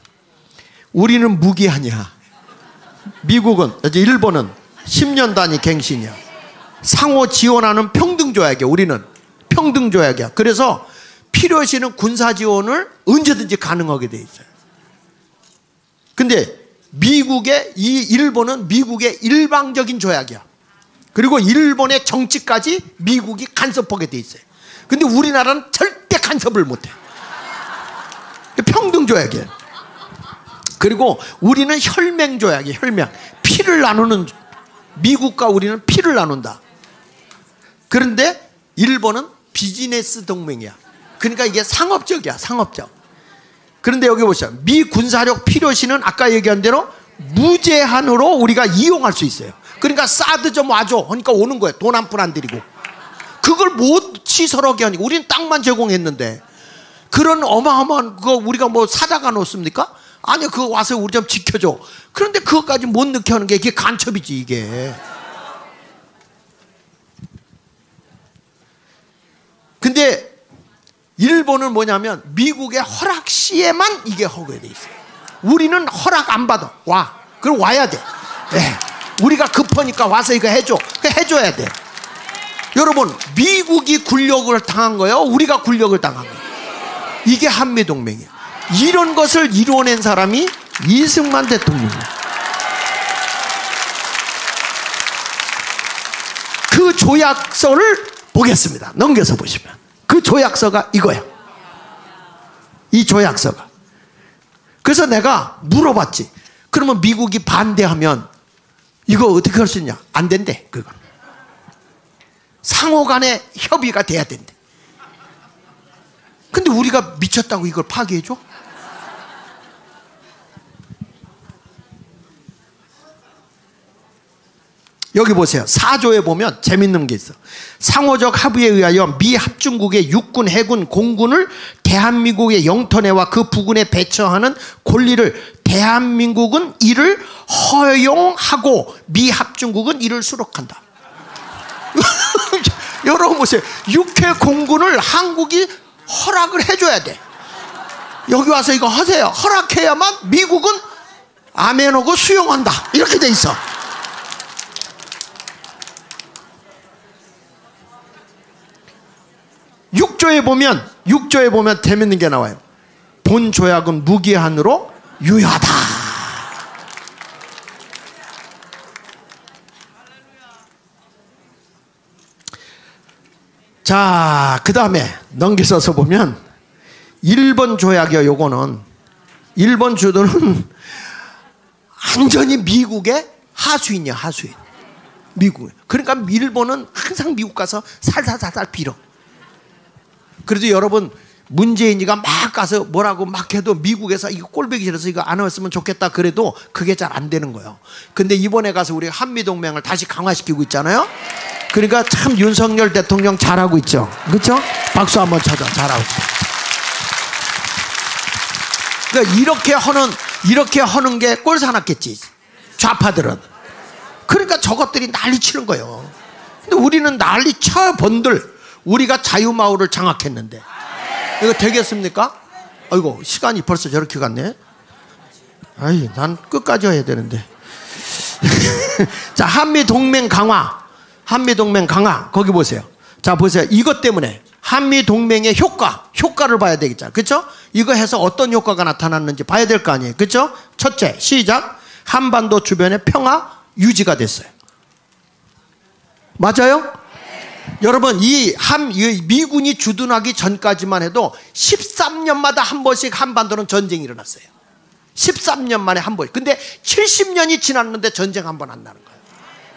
우리는 무기하냐. 미국은 일본은 10년 단위 갱신이야. 상호 지원하는 평등조약이야. 우리는 평등조약이야. 그래서 필요시는 군사지원을 언제든지 가능하게 돼 있어요. 근데 일본은 미국의 일방적인 조약이야. 그리고 일본의 정치까지 미국이 간섭하게 돼 있어요. 근데 우리나라는 절대 간섭을 못해. 평등조약이에요. 그리고 우리는 혈맹조약이에요. 혈맹. 피를 나누는, 미국과 우리는 피를 나눈다. 그런데 일본은 비즈니스 동맹이야. 그러니까 이게 상업적이야. 상업적. 그런데 여기 보시죠. 미 군사력 필요시는 아까 얘기한 대로 무제한으로 우리가 이용할 수 있어요. 그러니까 사드 좀 와줘 하니까 오는 거예요. 돈 한 푼 안 들이고. 그걸 못 시설하게 하니까 우리는 땅만 제공했는데 그런 어마어마한 그거 우리가 뭐 사다가 놓습니까? 아니요, 그거 와서 우리 좀 지켜줘. 그런데 그것까지 못 넣게 하는 게 이게 간첩이지 이게. 근데 일본은 뭐냐면 미국의 허락 시에만 이게 허가돼 있어요. 우리는 허락 안 받아. 와. 그럼 와야 돼. 네. 우리가 급하니까 와서 이거 해줘. 해줘야 돼. 여러분, 미국이 굴욕을 당한 거예요? 우리가 굴욕을 당한 거예요? 이게 한미동맹이에요. 이런 것을 이루어낸 사람이 이승만 대통령이에요. 그 조약서를 보겠습니다. 넘겨서 보시면 그 조약서가 이거야. 이 조약서가. 그래서 내가 물어봤지. 그러면 미국이 반대하면 이거 어떻게 할 수 있냐? 안 된대. 그건 상호 간에 협의가 돼야 된대. 근데 우리가 미쳤다고 이걸 파기해줘? 여기 보세요. 4조에 보면 재밌는 게 있어. 상호적 합의에 의하여 미 합중국의 육군, 해군, 공군을 대한민국의 영토내와 그 부근에 배치하는 권리를 대한민국은 이를 허용하고 미 합중국은 이를 수록한다. 여러분 보세요. 육해 공군을 한국이 허락을 해줘야 돼. 여기 와서 이거 하세요. 허락해야만 미국은 아멘하고 수용한다. 이렇게 돼 있어. 육조에 보면 재밌는 게 나와요. 본 조약은 무기한으로 유효하다. 자, 그 다음에 넘겨서서 보면 일본 조약이요. 요거는 일본 주도는 완전히 미국의 하수인이야. 하수인. 미국. 그러니까 일본은 항상 미국 가서 살살살살 빌어. 그래도 여러분 문재인이가 막 가서 뭐라고 막 해도 미국에서 이거 꼴보기 싫어서 이거 안 했으면 좋겠다 그래도 그게 잘 안 되는 거예요. 근데 이번에 가서 우리 한미동맹을 다시 강화시키고 있잖아요. 그러니까 참 윤석열 대통령 잘하고 있죠. 그렇죠? 박수 한번 쳐줘. 잘하고 있죠. 그러니까 이렇게 하는 게 꼴사납겠지. 좌파들은. 그러니까 저것들이 난리 치는 거예요. 근데 우리는 난리 쳐 본들. 우리가 자유마을을 장악했는데 이거 되겠습니까? 아이고 시간이 벌써 저렇게 갔네. 아이 난 끝까지 해야 되는데. 자, 한미동맹 강화 거기 보세요. 자 보세요. 이것 때문에 한미동맹의 효과를 봐야 되겠잖아요. 그렇죠? 이거 해서 어떤 효과가 나타났는지 봐야 될 거 아니에요. 그렇죠? 첫째 시작. 한반도 주변의 평화 유지가 됐어요. 맞아요? 여러분 이 미군이 주둔하기 전까지만 해도 13년마다 한 번씩 한반도는 전쟁이 일어났어요. 13년 만에 한 번. 근데 70년이 지났는데 전쟁 한 번 안 나는 거예요.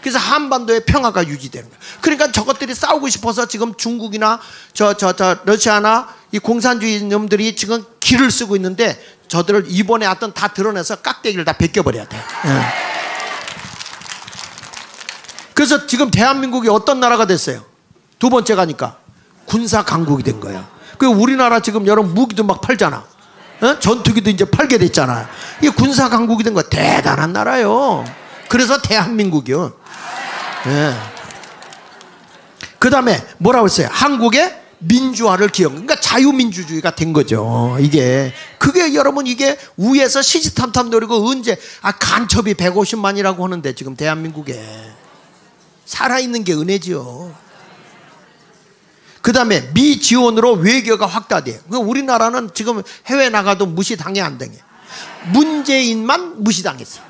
그래서 한반도의 평화가 유지되는 거예요. 그러니까 저것들이 싸우고 싶어서 지금 중국이나 러시아나 이 공산주의 놈들이 지금 기를 쓰고 있는데 저들을 이번에 하여튼 다 드러내서 깍대기를 다 벗겨버려야 돼요. 예. 그래서 지금 대한민국이 어떤 나라가 됐어요? 두 번째 가니까 군사 강국이 된 거예요. 그 우리나라 지금 여러분 무기도 막 팔잖아. 어? 전투기도 이제 팔게 됐잖아. 이게 군사 강국이 된 거 대단한 나라요. 그래서 대한민국이요. 예. 그 다음에 뭐라고 했어요? 한국의 민주화를 그러니까 자유민주주의가 된 거죠. 그게 여러분 이게 위에서 시시탐탐 노리고 언제 간첩이 150만이라고 하는데 지금 대한민국에 살아있는 게 은혜지요. 그 다음에 미 지원으로 외교가 확대돼요. 우리나라는 지금 해외 나가도 무시당해 안 당해? 문재인만 무시당했어요.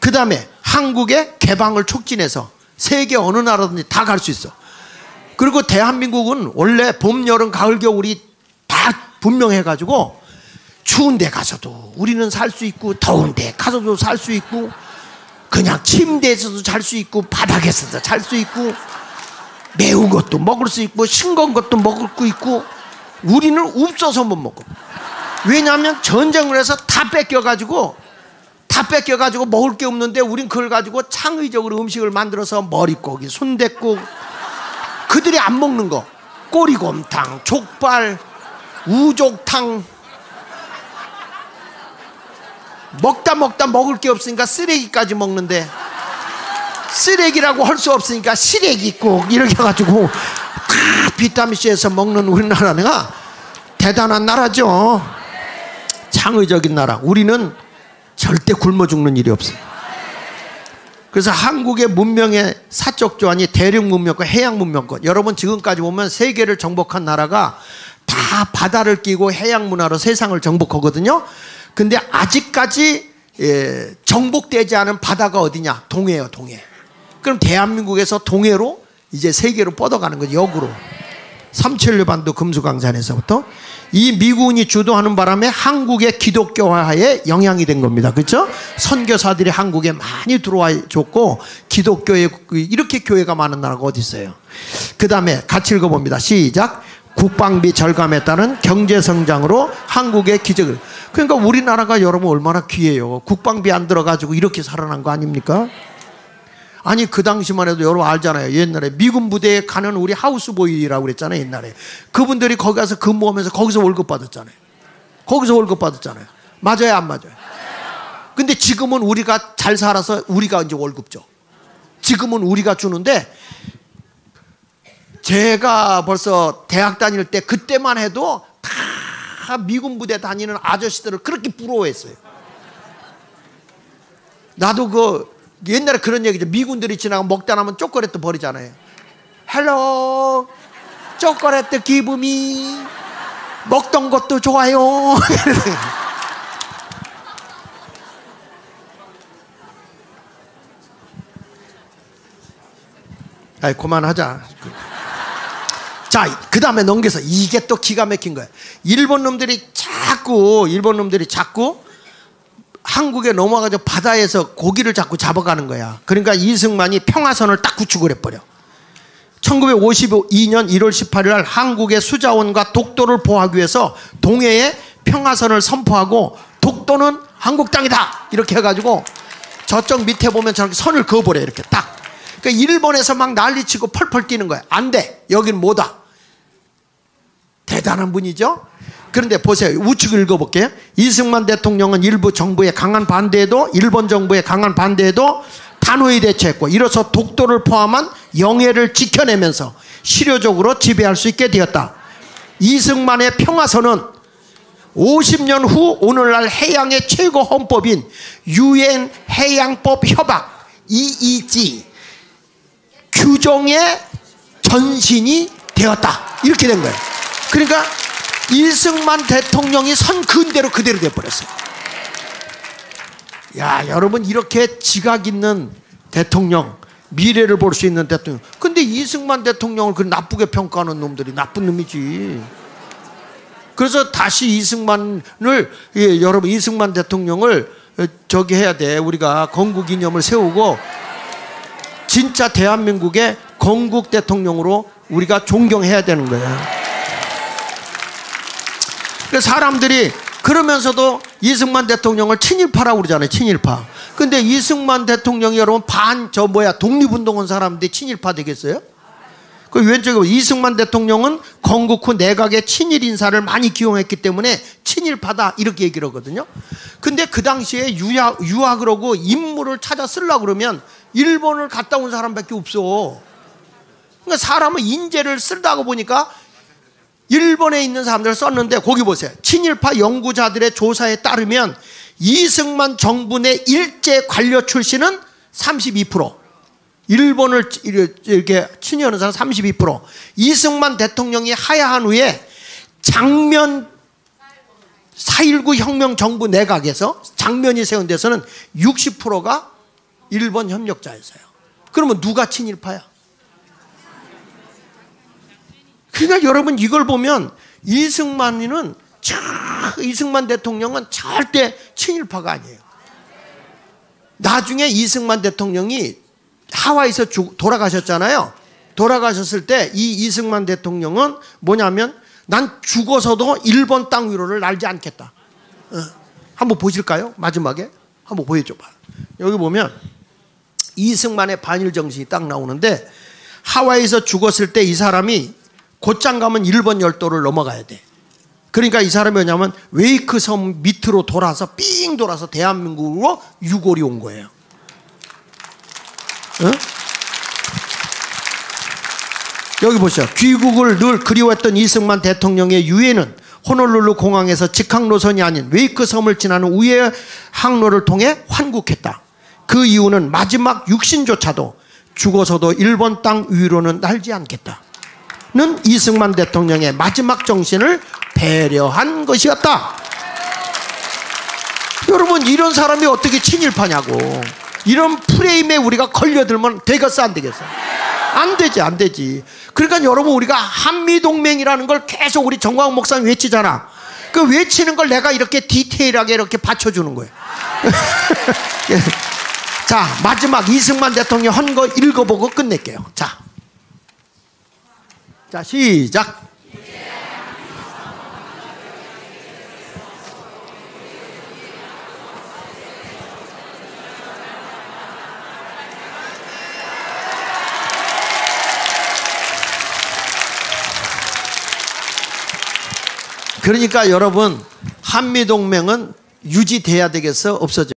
그 다음에 한국의 개방을 촉진해서 세계 어느 나라든지 다 갈 수 있어. 그리고 대한민국은 원래 봄, 여름, 가을, 겨울이 다 분명해가지고 추운 데 가서도 우리는 살 수 있고 더운 데 가서도 살 수 있고 그냥 침대에서도 잘 수 있고 바닥에서도 잘 수 있고 매운 것도 먹을 수 있고 싱거운 것도 먹을 수 있고 우리는 없어서 못 먹어. 왜냐하면 전쟁을 해서 다 뺏겨가지고 먹을 게 없는데 우린 그걸 가지고 창의적으로 음식을 만들어서 머릿고기, 순댓국 그들이 안 먹는 거 꼬리곰탕, 족발, 우족탕 먹다 먹을 게 없으니까 쓰레기까지 먹는데 쓰레기라고 할 수 없으니까 시래기국 이렇게 해가지고 다 비타민C에서 먹는 우리나라는 대단한 나라죠. 창의적인 나라. 우리는 절대 굶어 죽는 일이 없어요. 그래서 한국의 문명의 사적 조안이 대륙 문명권, 해양 문명권. 여러분 지금까지 보면 세계를 정복한 나라가 다 바다를 끼고 해양 문화로 세상을 정복하거든요. 근데 아직까지 정복되지 않은 바다가 어디냐? 동해요, 동해. 그럼 대한민국에서 동해로 이제 세계로 뻗어가는 거죠, 역으로. 삼천리반도 금수강산에서부터 이 미군이 주도하는 바람에 한국의 기독교화에 영향이 된 겁니다. 그렇죠? 선교사들이 한국에 많이 들어와 줬고 기독교에 이렇게 교회가 많은 나라가 어디 있어요? 그 다음에 같이 읽어봅니다. 시작. 국방비 절감에 따른 경제 성장으로 한국의 기적을. 그러니까 우리나라가 여러분 얼마나 귀해요. 국방비 안 들어가지고 이렇게 살아난 거 아닙니까? 아니 그 당시만 해도 여러분 알잖아요. 옛날에 미군 부대에 가는 우리 하우스보이라고 그랬잖아요. 옛날에 그분들이 거기 가서 근무하면서 거기서 월급 받았잖아요. 거기서 월급 받았잖아요. 맞아요 안 맞아요? 근데 지금은 우리가 잘 살아서 우리가 이제 월급 줘. 지금은 우리가 주는데 제가 벌써 대학 다닐 때 그때만 해도 다 미군 부대 다니는 아저씨들을 그렇게 부러워했어요. 나도 그 옛날에 그런 얘기죠. 미군들이 지나가 먹다 남은 초콜릿도 버리잖아요. 헬로 초콜릿 기분이 먹던 것도 좋아요. 아이 그만하자. 자, 그 다음에 넘겨서 이게 또 기가 막힌 거예요. 일본 놈들이 자꾸 한국에 넘어가서 바다에서 고기를 자꾸 잡아가는 거야. 그러니까 이승만이 평화선을 딱 구축을 해버려. 1952년 1월 18일 날 한국의 수자원과 독도를 보호하기 위해서 동해에 평화선을 선포하고 독도는 한국 땅이다 이렇게 해가지고 저쪽 밑에 보면 저렇게 선을 그어버려. 이렇게 딱. 그러니까 일본에서 막 난리치고 펄펄 뛰는 거야. 안 돼, 여긴 뭐다. 대단한 분이죠. 그런데 보세요. 우측 읽어볼게요. 이승만 대통령은 일본 정부의 강한 반대에도 단호히 대처했고 이로써 독도를 포함한 영해를 지켜내면서 실효적으로 지배할 수 있게 되었다. 이승만의 평화선은 50년 후 오늘날 해양의 최고 헌법인 UN 해양법 협약 EEG 규정의 전신이 되었다. 이렇게 된 거예요. 그러니까 이승만 대통령이 선 근대로 그대로 돼버렸어요. 야, 여러분 이렇게 지각 있는 대통령, 미래를 볼 수 있는 대통령. 근데 이승만 대통령을 그 나쁘게 평가하는 놈들이 나쁜 놈이지. 그래서 다시 이승만을, 여러분 이승만 대통령을 저기 해야 돼. 우리가 건국 이념을 세우고 진짜 대한민국의 건국 대통령으로 우리가 존경해야 되는 거야. 그래서 사람들이 그러면서도 이승만 대통령을 친일파라고 그러잖아요. 친일파. 근데 이승만 대통령이 여러분 독립운동한 사람들이 친일파 되겠어요? 그 왼쪽에 이승만 대통령은 건국 후 내각의 친일 인사를 많이 기용했기 때문에 친일파다 이렇게 얘기를 하거든요. 근데 그 당시에 유학을 하고 인물을 찾아 쓰려고 그러면 일본을 갔다 온 사람밖에 없어. 그러니까 사람은 인재를 쓰다가 보니까 일본에 있는 사람들을 썼는데 거기 보세요. 친일파 연구자들의 조사에 따르면 이승만 정부 내 일제 관료 출신은 32%, 일본을 이렇게 친일하는 사람 32%, 이승만 대통령이 하야한 후에 장면 4.19 혁명 정부 내각에서 장면이 세운 데서는 60%가 일본 협력자였어요. 그러면 누가 친일파야? 그러니까 여러분 이걸 보면 이승만 대통령은 절대 친일파가 아니에요. 나중에 이승만 대통령이 하와이에서 돌아가셨잖아요. 돌아가셨을 때 이 이승만 대통령은 뭐냐면 난 죽어서도 일본 땅 위로를 날지 않겠다. 한번 보실까요? 마지막에 한번 보여줘봐. 여기 보면 이승만의 반일 정신이 딱 나오는데 하와이에서 죽었을 때 이 사람이 곧장 가면 일본 열도를 넘어가야 돼. 그러니까 이 사람이 뭐냐면 웨이크 섬 밑으로 돌아서 삥 돌아서 대한민국으로 유골이 온 거예요. 여기 보시죠. 귀국을 늘 그리워했던 이승만 대통령의 유해는 호놀룰루 공항에서 직항 노선이 아닌 웨이크 섬을 지나는 우회 항로를 통해 환국했다. 그 이유는 마지막 육신조차도 죽어서도 일본 땅 위로는 날지 않겠다 는 이승만 대통령의 마지막 정신을 배려한 것이었다. 여러분 이런 사람이 어떻게 친일파냐고. 이런 프레임에 우리가 걸려들면 되겠어 안 되겠어? 안 되지 안 되지. 그러니까 여러분 우리가 한미동맹이라는 걸 계속 우리 정광훈 목사님 외치잖아. 그 외치는 걸 내가 이렇게 디테일하게 이렇게 받쳐주는 거예요. 자, 마지막 이승만 대통령 한 거 읽어보고 끝낼게요. 자, 시작. 그러니까 여러분 한미동맹은 유지돼야 되겠어 없어져?